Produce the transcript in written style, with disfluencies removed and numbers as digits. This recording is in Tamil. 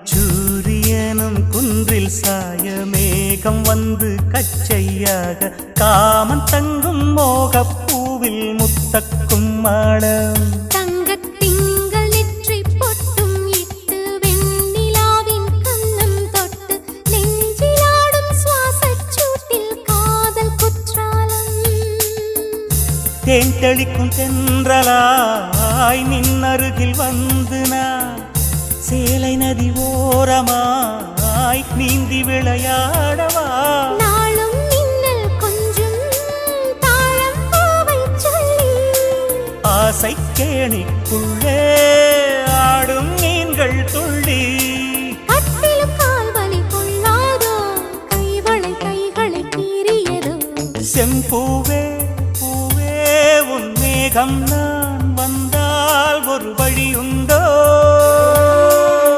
அந்திச்சூரியனும் குன்றில் சாய மேகம் வந்து கச்சையாக காமன் தங்கும் மோகப்பூவில் முத்தக்கும் மாடம் தங்கத்திங்கள் நெற்றி பொட்டும் இட்டு வெண்ணிலாவின் கண்ணம் தொட்டு நெஞ்சிலாடும் சுவாசச் சூட்டில் காதல் குற்றாலம் தேன் தெளிக்கும் தென்றலாய் நின்னருகில் வந்து நான் சேலை நதி ஓரமாய் நீந்தி விளையாடவா நாளும் மின்னல் கொஞ்சம் தாழம் பூவை சொல்லி ஆசை கேணிக்குள்ளே ஆடும் மீன்கள் துள்ளி கட்டிலும் கால்வலி கொள்ளாதோ கைகளை கீறியதோ செம்பூவே பூவே உன் மேகம் நான் வந்தால் ஒரு வழி உண்டோ